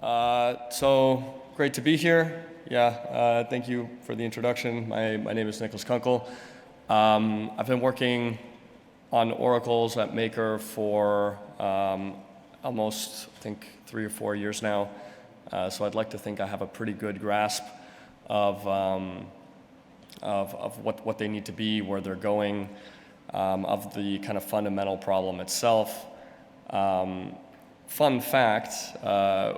So great to be here. Yeah, thank you for the introduction. My name is Niklas Kunkel. I've been working on oracles at Maker for almost, I think, 3 or 4 years now. So I'd like to think I have a pretty good grasp of what they need to be, where they're going, of the kind of fundamental problem itself. Fun fact,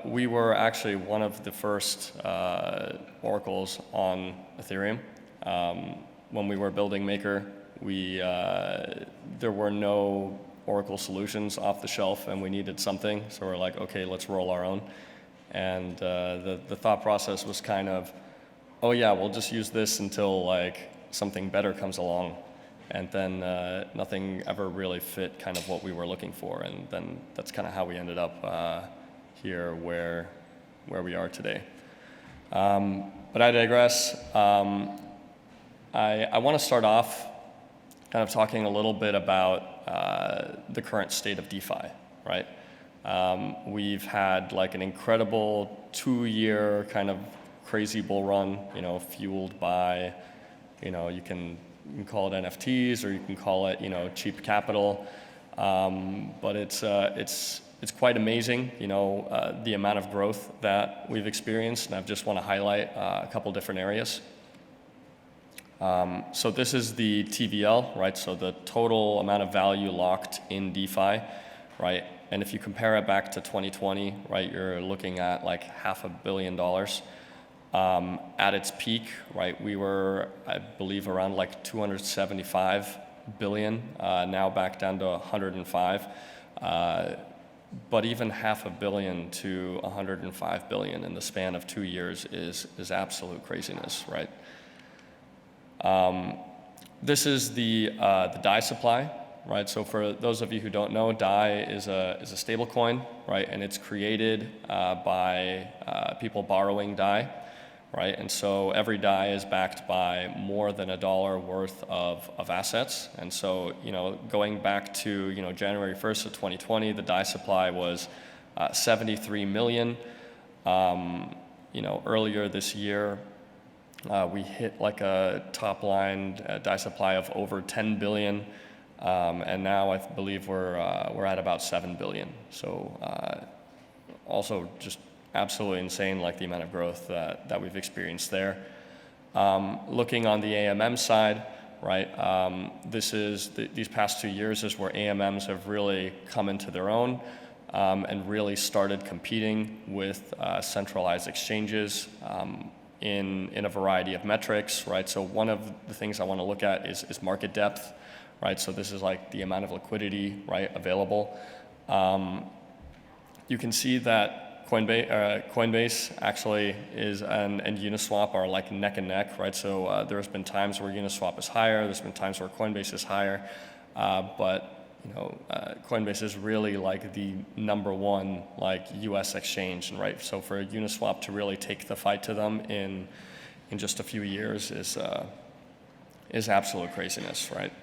we were actually one of the first oracles on Ethereum. When we were building Maker, there were no oracle solutions off the shelf, and we needed something. So we're like, okay, let's roll our own. And the thought process was kind of, oh yeah, we'll just use this until like something better comes along. And then nothing ever really fit kind of what we were looking for, and then that's kind of how we ended up here where we are today. But I digress. I want to start off kind of talking a little bit about the current state of DeFi, right? We've had like an incredible 2-year kind of crazy bull run, fueled by, you can call it NFTs, or you can call it, cheap capital. But it's quite amazing, the amount of growth that we've experienced, and I just want to highlight a couple different areas. So this is the TVL, right? So the total amount of value locked in DeFi, right? And if you compare it back to 2020, right, you're looking at like $500 million. At its peak, right, we were, I believe, around like 275 billion, now back down to 105. But even $500 million to 105 billion in the span of 2 years is absolute craziness, right? This is the DAI supply, right? So for those of you who don't know, DAI is a stable coin, right? And it's created by people borrowing DAI. Right, and so every DAI is backed by more than $1 worth of assets. And so, going back to, January 1st of 2020, the DAI supply was 73 million. Earlier this year, we hit like a top line DAI supply of over 10 billion. And now I believe we're at about 7 billion. So also just absolutely insane, like the amount of growth that we've experienced there. Looking on the AMM side, right, these past 2 years is where AMMs have really come into their own and really started competing with centralized exchanges in a variety of metrics, right? So one of the things I want to look at is market depth, right? So this is like the amount of liquidity, right, available. You can see that Coinbase actually is and Uniswap are like neck and neck, right? So there's been times where Uniswap is higher, there's been times where Coinbase is higher, but Coinbase is really like the #1 like U.S. exchange, right? So for Uniswap to really take the fight to them in just a few years is absolute craziness, right?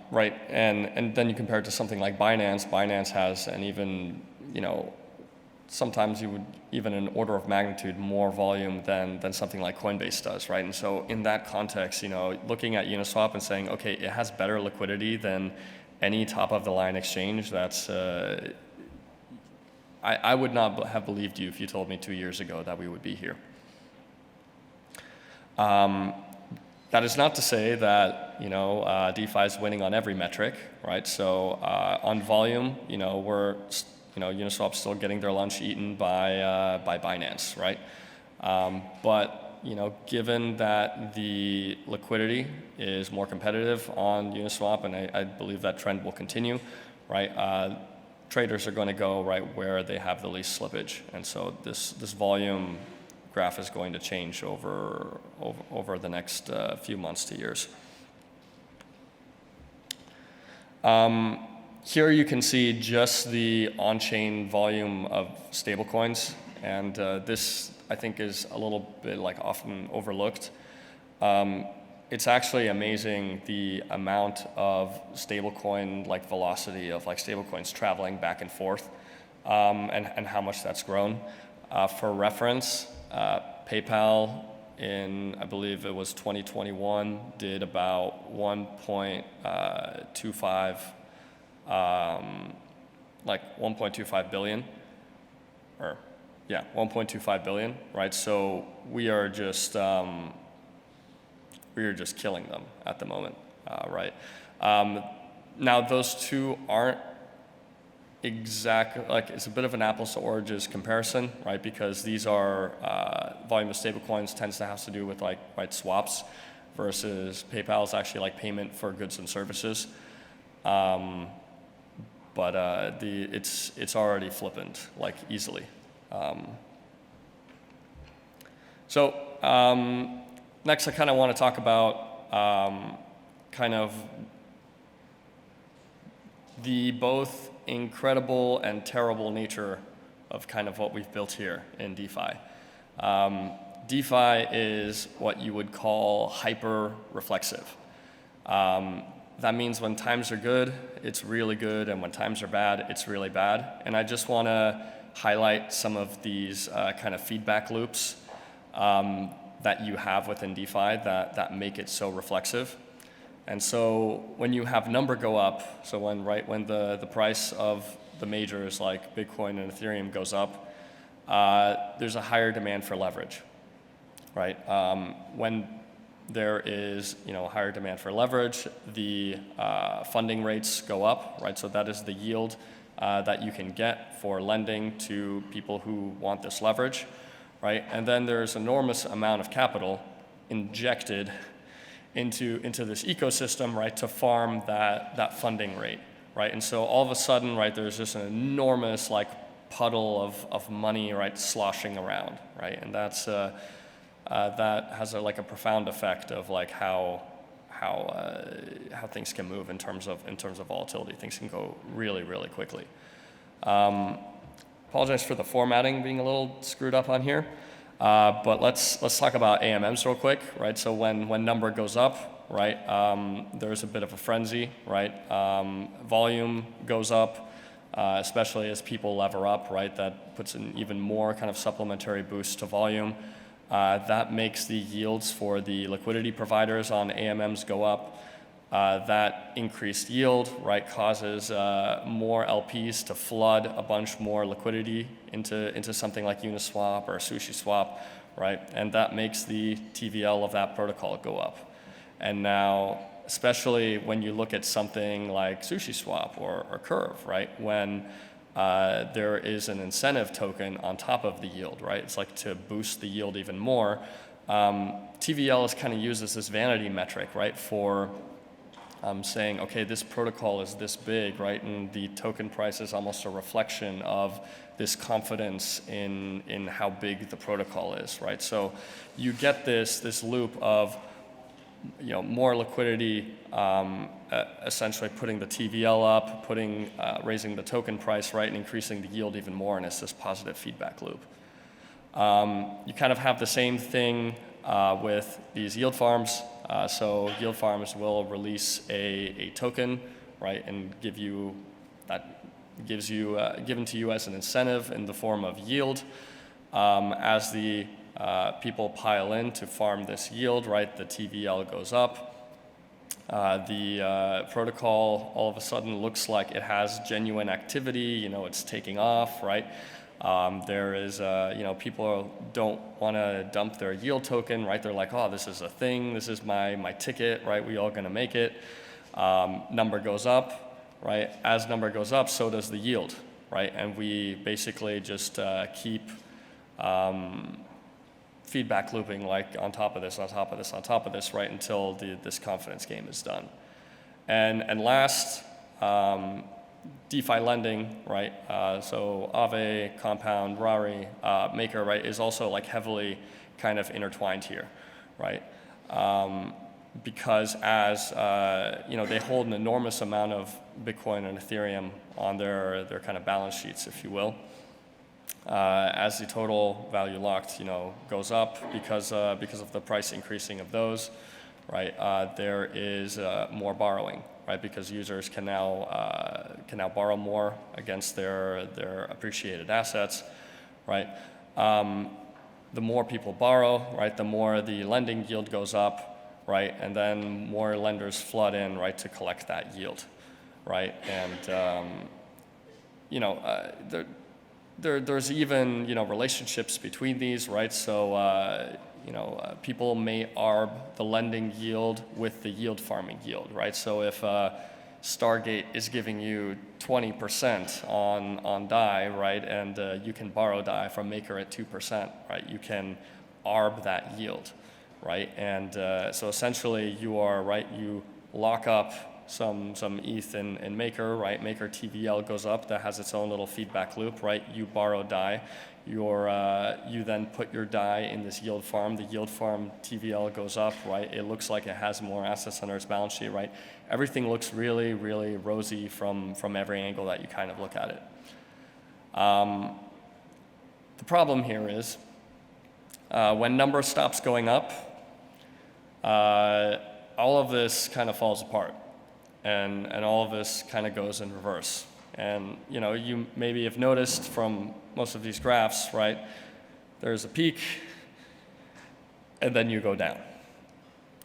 Right, and then you compare it to something like Binance. Binance has an even, sometimes you would even an order of magnitude more volume than something like Coinbase does, right? And so in that context, looking at Uniswap and saying, okay, it has better liquidity than any top-of-the-line exchange, that's, I would not have believed you if you told me 2 years ago that we would be here. That is not to say that, DeFi is winning on every metric, right? So on volume, Uniswap's still getting their lunch eaten by Binance, right? But, given that the liquidity is more competitive on Uniswap, and I believe that trend will continue, right? Traders are going to go right where they have the least slippage. And so this volume graph is going to change over the next few months to years. Here you can see just the on-chain volume of stablecoins, and this I think is a little bit like often overlooked. It's actually amazing the amount of stablecoin like velocity of like stablecoins traveling back and forth. and how much that's grown. For reference, PayPal in, I believe it was 2021, did about 1.25, like 1.25 billion, or yeah, 1.25 billion, right? So we are just killing them at the moment, right? Now those two aren't exactly, like, it's a bit of an apples to oranges comparison, right? Because these are, volume of stablecoins tends to have to do with like, right, swaps, versus PayPal is actually like payment for goods and services. But it's already flippant, like, easily. Next I kind of want to talk about kind of the both incredible and terrible nature of kind of what we've built here in DeFi. DeFi is what you would call hyper-reflexive. That means when times are good, it's really good, and when times are bad, it's really bad. And I just want to highlight some of these kind of feedback loops that you have within DeFi that make it so reflexive. And so when you have number go up, so when the price of the majors like Bitcoin and Ethereum goes up, there's a higher demand for leverage, right? When there is, higher demand for leverage, the funding rates go up, right? So that is the yield that you can get for lending to people who want this leverage, right? And then there's enormous amount of capital injected into this ecosystem, right, to farm that funding rate, right? And so all of a sudden, right, there's just an enormous like puddle of money, right, sloshing around, right? And that's that has a profound effect of like how things can move in terms of volatility. Things can go really, really quickly. Apologize for the formatting being a little screwed up on here. But let's talk about AMMs real quick, right? So when number goes up, right, there's a bit of a frenzy, right? Volume goes up, especially as people lever up, right? That puts an even more kind of supplementary boost to volume. That makes the yields for the liquidity providers on AMMs go up. That increased yield, right, causes more LPs to flood a bunch more liquidity into something like Uniswap or SushiSwap, right? And that makes the TVL of that protocol go up. And now, especially when you look at something like SushiSwap or Curve, right, when there is an incentive token on top of the yield, right? It's like to boost the yield even more. TVL is kind of used as this vanity metric, right, for saying, okay, this protocol is this big, right, and the token price is almost a reflection of this confidence in how big the protocol is, right? So you get this loop of, more liquidity, essentially putting the TVL up, raising the token price, right, and increasing the yield even more, and it's this positive feedback loop. You kind of have the same thing with these yield farms. So yield farms will release a token, right, and given to you as an incentive in the form of yield. As the people pile in to farm this yield, right, the TVL goes up. The protocol all of a sudden looks like it has genuine activity. It's taking off, right? There is, people don't want to dump their yield token, right? They're like, oh, this is a thing. This is my ticket, right? We all gonna make it. Number goes up, right? As number goes up, so does the yield, right? And we basically just keep feedback looping, like on top of this, on top of this, on top of this, right? Until this confidence game is done. And last, DeFi lending, right? So Aave, Compound, Rari, Maker, right, is also like heavily kind of intertwined here, right? Because as they hold an enormous amount of Bitcoin and Ethereum on their kind of balance sheets, if you will. As the total value locked, goes up because of the price increasing of those, right? There is more borrowing, right? Because users can now borrow more against their appreciated assets, right? The more people borrow, right, the more the lending yield goes up, right? And then more lenders flood in, right, to collect that yield, right? And there's even relationships between these, right? So people may arb the lending yield with the yield farming yield, right? So if Stargate is giving you 20% on DAI, right, and you can borrow DAI from Maker at 2%, right? You can arb that yield, right? And so essentially you lock up some ETH in Maker, right? Maker TVL goes up, that has its own little feedback loop, right? You borrow DAI, you then put your DAI in this yield farm. The yield farm TVL goes up, right? It looks like it has more assets under its balance sheet, right? Everything looks really, really rosy from every angle that you kind of look at it. The problem here is when number stops going up, all of this kind of falls apart, and all of this kind of goes in reverse. And you maybe have noticed from most of these graphs, right? There's a peak, and then you go down,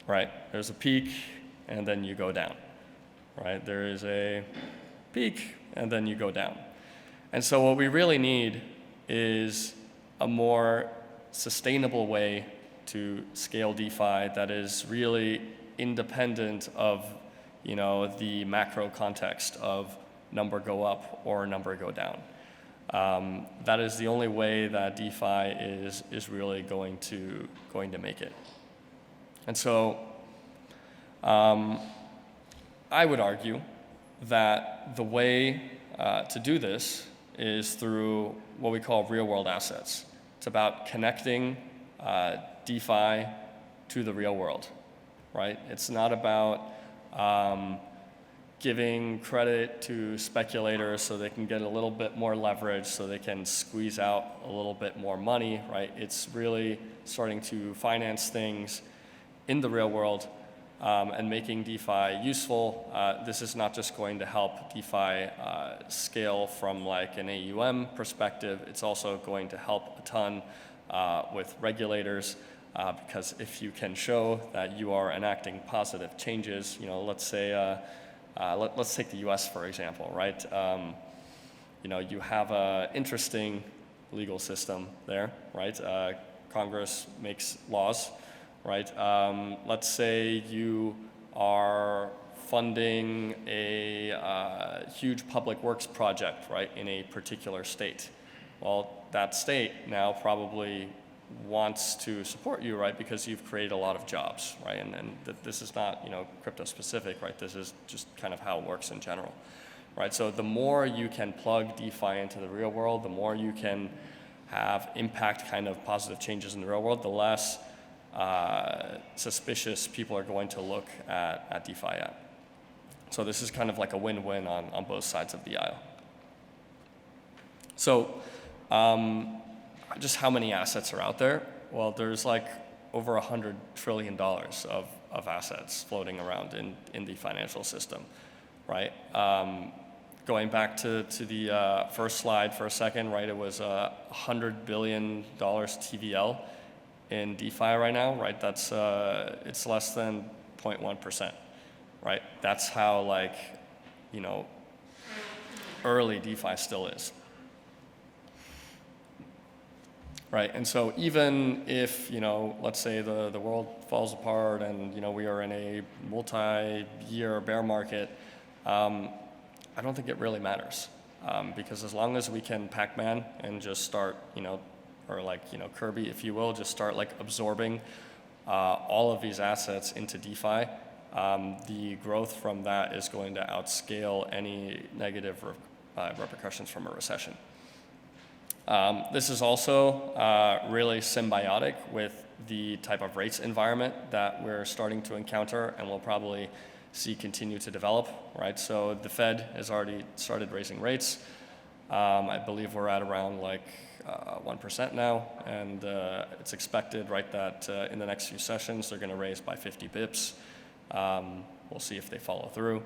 right? There's a peak, and then you go down, right? There is a peak, and then you go down. And so what we really need is a more sustainable way to scale DeFi that is really independent of the macro context of number go up or number go down. That is the only way that DeFi is really going to make it. And so I would argue that the way to do this is through what we call real-world assets. It's about connecting DeFi to the real world, right? It's not about giving credit to speculators so they can get a little bit more leverage, so they can squeeze out a little bit more money, right? It's really starting to finance things in the real world and making DeFi useful. This is not just going to help DeFi scale from like an AUM perspective, it's also going to help a ton with regulators because if you can show that you are enacting positive changes, let's say, let's take the US for example, right? You have an interesting legal system there, right? Congress makes laws, right? Let's say you are funding a huge public works project, right, in a particular state. Well, that state now probably wants to support you, right, because you've created a lot of jobs, right? And this is not, crypto specific, right? This is just kind of how it works in general, right? So the more you can plug DeFi into the real world, the more you can have impact kind of positive changes in the real world, the less suspicious people are going to look at DeFi at. So this is kind of like a win-win on both sides of the aisle. So just how many assets are out there? Well, there's like over $100 trillion of assets floating around in the financial system, right? Going back to the first slide for a second, right? It was $100 billion TVL in DeFi right now, right? That's it's less than 0.1%, right? That's how early DeFi still is. Right, and so even if, let's say the world falls apart and, we are in a multi-year bear market, I don't think it really matters. Because as long as we can Pac-Man and just start, or Kirby, if you will, just start absorbing all of these assets into DeFi, the growth from that is going to outscale any negative repercussions from a recession. This is also really symbiotic with the type of rates environment that we're starting to encounter and will probably see continue to develop, right? So the Fed has already started raising rates. I believe we're at around like 1% now, and it's expected, right, that in the next few sessions they're going to raise by 50 bips. We'll see if they follow through.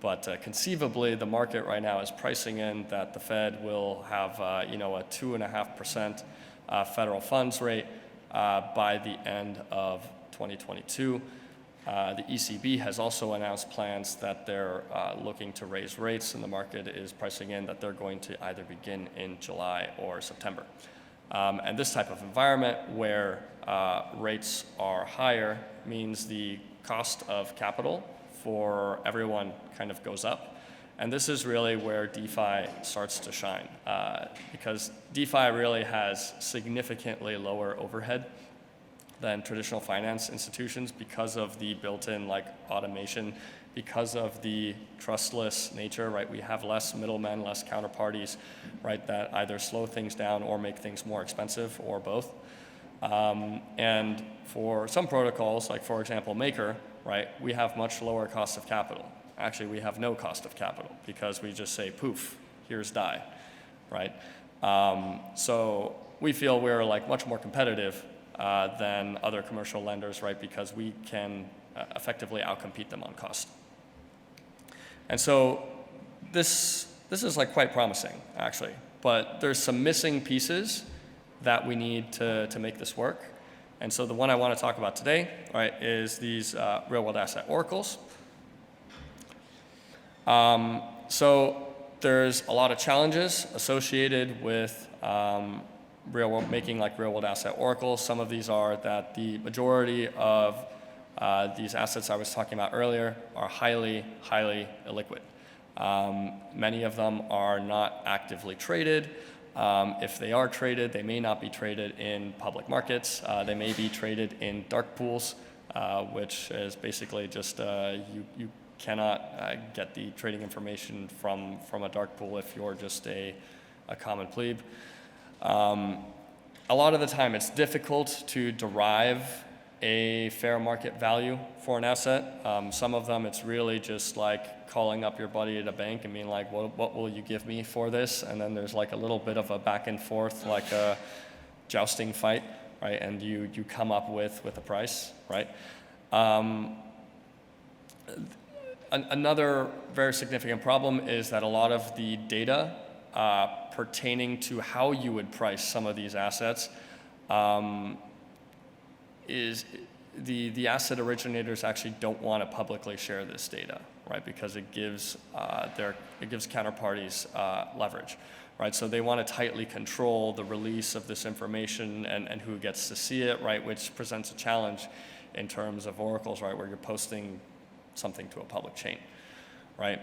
But conceivably, the market right now is pricing in that the Fed will have a 2.5% federal funds rate by the end of 2022. The ECB has also announced plans that they're looking to raise rates, and the market is pricing in that they're going to either begin in July or September. And this type of environment where rates are higher means the cost of capital for everyone kind of goes up. And this is really where DeFi starts to shine, because DeFi really has significantly lower overhead than traditional finance institutions because of the built-in like automation, because of the trustless nature, right? We have less middlemen, less counterparties, right, that either slow things down or make things more expensive, or both. And for some protocols, like for example Maker, right, we have much lower cost of capital. Actually, we have no cost of capital because we just say, poof, here's DAI, right? So we feel we're like much more competitive than other commercial lenders, right? Because we can effectively outcompete them on cost. And so this is like quite promising, actually. But there's some missing pieces that we need to make this work. And so the one I want to talk about today, right, is these real-world asset oracles. So there's a lot of challenges associated with making like real-world asset oracles. Some of these are that the majority of these assets I was talking about earlier are highly, highly illiquid. Many of them are not actively traded. If they are traded, they may not be traded in public markets. They may be traded in dark pools, which is basically just you cannot get the trading information from a dark pool if you're just a common plebe. A lot of the time it's difficult to derive a fair market value for an asset. Some of them it's really just like calling up your buddy at a bank and being like, what will you give me for this? And then there's like a little bit of a back and forth, like a jousting fight, right? And you come up with a price, right? Another very significant problem is that a lot of the data pertaining to how you would price some of these assets is the asset originators actually don't want to publicly share this data, right? Because it gives counterparties leverage, right? So they want to tightly control the release of this information and who gets to see it, right? Which presents a challenge in terms of oracles, right? Where you're posting something to a public chain, right?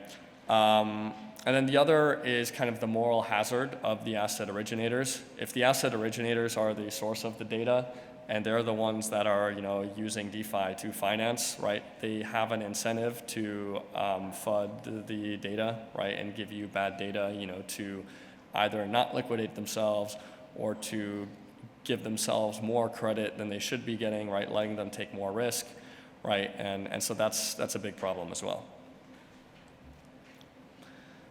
And then the other is kind of the moral hazard of the asset originators. If the asset originators are the source of the data, and they're the ones that are, using DeFi to finance, right? They have an incentive to FUD the data, right, and give you bad data, to either not liquidate themselves or to give themselves more credit than they should be getting, right, letting them take more risk, right? And so that's a big problem as well.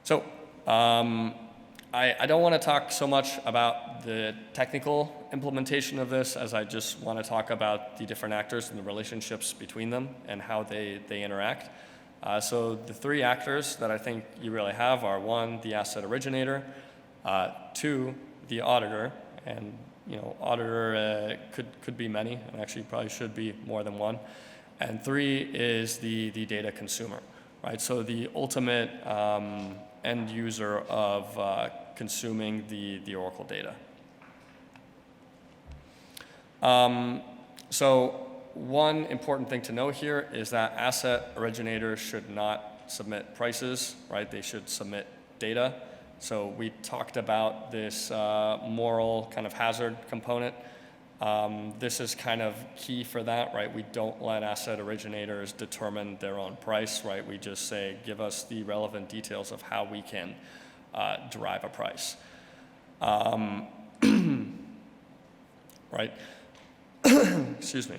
So I don't want to talk so much about the technical implementation of this as I just want to talk about the different actors and the relationships between them and how they interact. So the three actors that I think you really have are one, the asset originator, two, the auditor, and auditor could be many, and actually probably should be more than one, and three is the data consumer, right? So the ultimate end user of consuming the Oracle data. So one important thing to know here is that asset originators should not submit prices, right? They should submit data. So we talked about this moral kind of hazard component. This is kind of key for that, right? We don't let asset originators determine their own price, right? We just say, give us the relevant details of how we can derive a price. Right? Excuse me.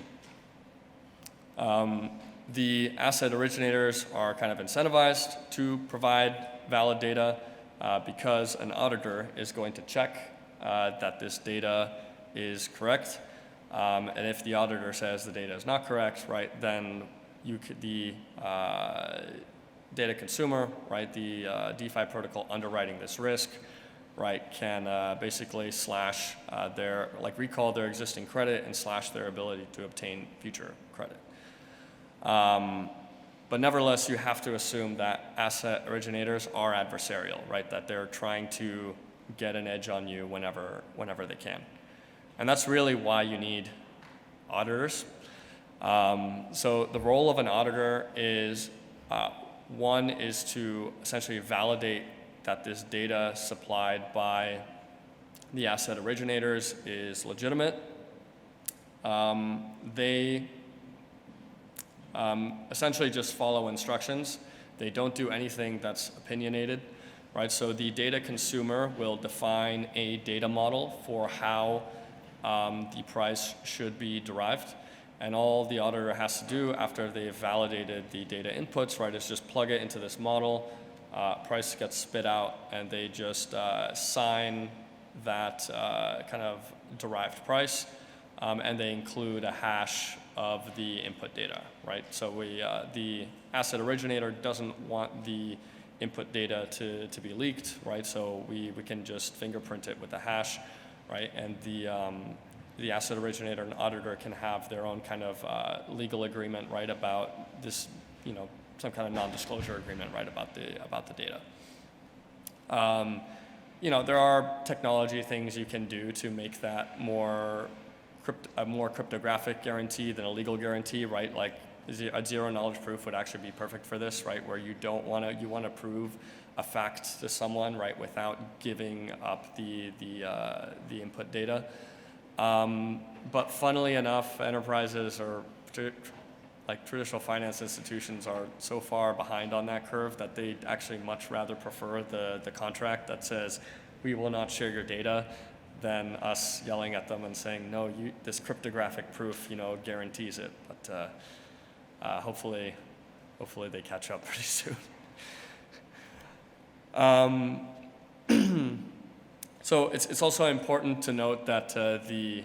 The asset originators are kind of incentivized to provide valid data, because an auditor is going to check that this data is correct. And if the auditor says the data is not correct, right, then the data consumer, right, the DeFi protocol underwriting this risk, right, can basically slash recall their existing credit and slash their ability to obtain future credit. But nevertheless, you have to assume that asset originators are adversarial, right, that they're trying to get an edge on you whenever they can. And that's really why you need auditors. So the role of an auditor is, one is to essentially validate that this data supplied by the asset originators is legitimate. They essentially just follow instructions. They don't do anything that's opinionated, right? So the data consumer will define a data model for how the price should be derived. And all the auditor has to do after they've validated the data inputs, right, is just plug it into this model, price gets spit out, and they just sign that kind of derived price, and they include a hash of the input data, right? So the asset originator doesn't want the input data to be leaked, right? So we can just fingerprint it with a hash, right? And the asset originator and auditor can have their own kind of legal agreement, right, about this, some kind of non-disclosure agreement, right, about the data. There are technology things you can do to make that a more cryptographic guarantee than a legal guarantee, right? Like a zero knowledge proof would actually be perfect for this, right? Where you want to prove a fact to someone, right, without giving up the input data. But funnily enough, enterprises or traditional finance institutions are so far behind on that curve that they actually much rather prefer the contract that says we will not share your data than us yelling at them and saying, no, this cryptographic proof, guarantees it. But hopefully they catch up pretty soon. So it's also important to note that the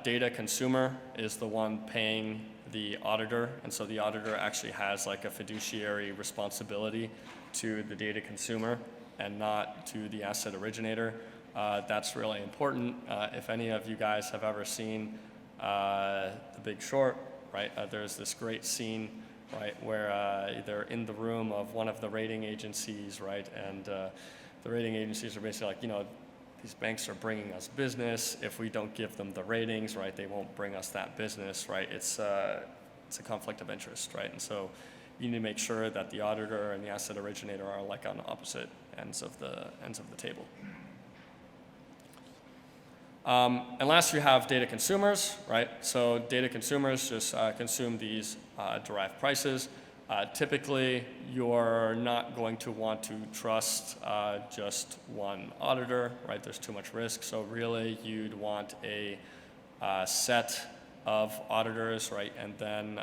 data consumer is the one paying the auditor, and so the auditor actually has like a fiduciary responsibility to the data consumer and not to the asset originator. That's really important. If any of you guys have ever seen The Big Short, right, there's this great scene, right, where they're in the room of one of the rating agencies, right, and the rating agencies are basically like, these banks are bringing us business. If we don't give them the ratings, right, they won't bring us that business, right? It's a conflict of interest, right? And so you need to make sure that the auditor and the asset originator are like on opposite ends of the table. And last, you have data consumers, right? So data consumers just consume these derived prices. Typically, you're not going to want to trust just one auditor, right? There's too much risk. So really, you'd want a set of auditors, right? And then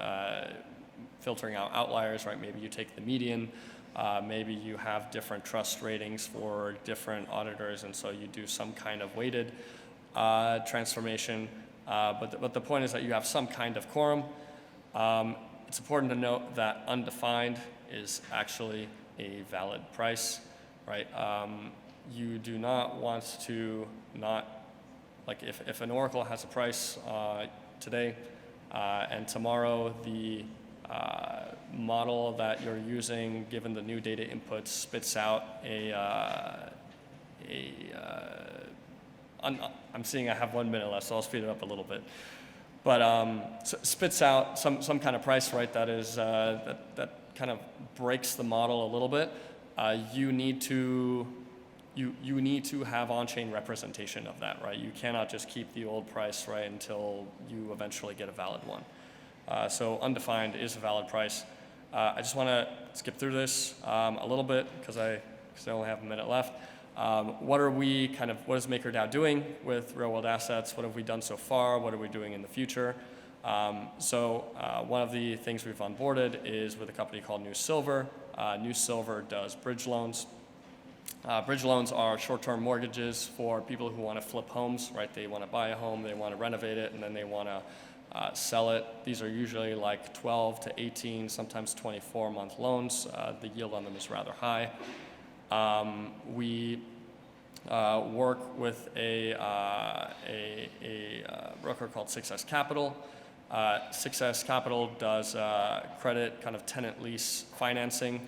filtering out outliers, right? Maybe you take the median. Maybe you have different trust ratings for different auditors, and so you do some kind of weighted transformation. But the point is that you have some kind of quorum. It's important to note that undefined is actually a valid price, right? You do not want to if an oracle has a price today and tomorrow the model that you're using, given the new data inputs, spits out I'm seeing I have 1 minute left, so I'll speed it up a little bit. But spits out some kind of price, right? That is that kind of breaks the model a little bit. You need to have on-chain representation of that, right? You cannot just keep the old price, right, until you eventually get a valid one. So undefined is a valid price. I just want to skip through this a little bit because I only have a minute left. What is MakerDAO doing with real-world assets? What have we done so far? What are we doing in the future? So one of the things we've onboarded is with a company called New Silver. New Silver does bridge loans. Bridge loans are short-term mortgages for people who want to flip homes, right? They want to buy a home, they want to renovate it, and then they want to sell it. These are usually like 12 to 18, sometimes 24-month loans. The yield on them is rather high. We work with a broker called Success Capital. Success Capital does credit kind of tenant lease financing.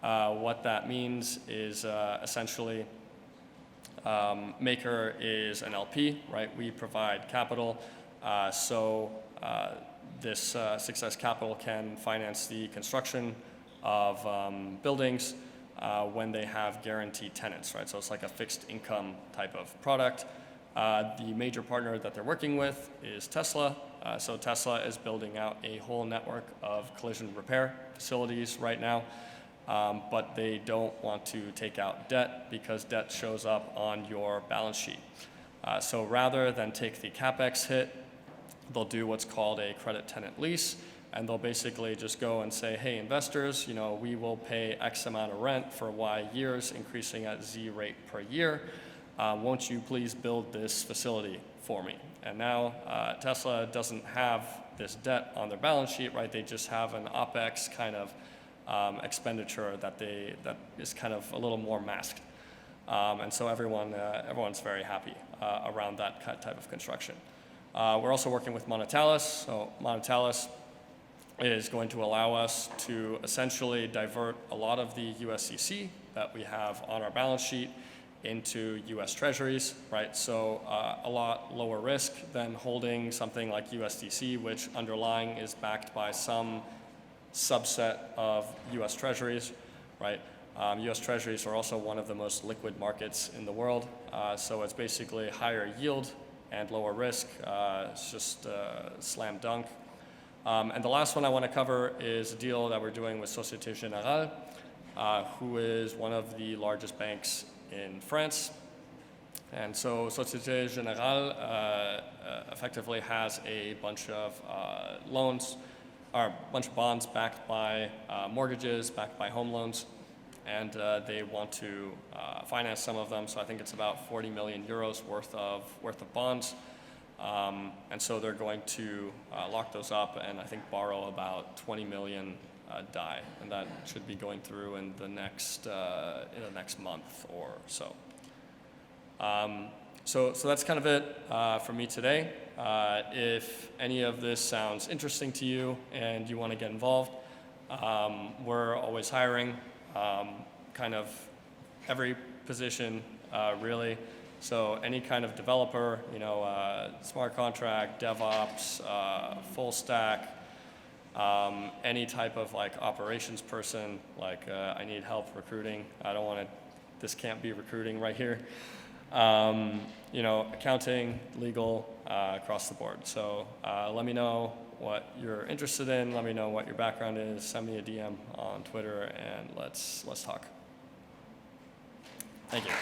What that means is essentially Maker is an LP, right? We provide capital. So this Success Capital can finance the construction of buildings when they have guaranteed tenants, right? So it's like a fixed income type of product. The major partner that they're working with is Tesla. So Tesla is building out a whole network of collision repair facilities right now, but they don't want to take out debt because debt shows up on your balance sheet. So rather than take the CapEx hit, they'll do what's called a credit tenant lease, and they'll basically just go and say, hey, investors, we will pay X amount of rent for Y years, increasing at Z rate per year. Won't you please build this facility for me? And now Tesla doesn't have this debt on their balance sheet, right? They just have an OpEx kind of expenditure that is kind of a little more masked. And so everyone's very happy around that type of construction. We're also working with Monetalis. So Monetalis is going to allow us to essentially divert a lot of the USCC that we have on our balance sheet into US Treasuries, right? So a lot lower risk than holding something like USDC, which underlying is backed by some subset of US Treasuries, right? US Treasuries are also one of the most liquid markets in the world. So it's basically higher yield and lower risk. It's just slam dunk. And the last one I want to cover is a deal that we're doing with Société Générale, who is one of the largest banks in France. And so Société Générale effectively has a bunch of loans, or a bunch of bonds backed by mortgages, backed by home loans, and they want to finance some of them. So I think it's about 40 million euros worth of bonds. And so they're going to lock those up and I think borrow about 20 million DAI, and that should be going through in the next month or so. So that's kind of it for me today. If any of this sounds interesting to you and you want to get involved, we're always hiring, kind of every position really. So any kind of developer, smart contract, DevOps, full stack, any type of like operations person, like I need help recruiting. This can't be recruiting right here. Accounting, legal, across the board. So let me know what you're interested in. Let me know what your background is. Send me a DM on Twitter and let's talk. Thank you.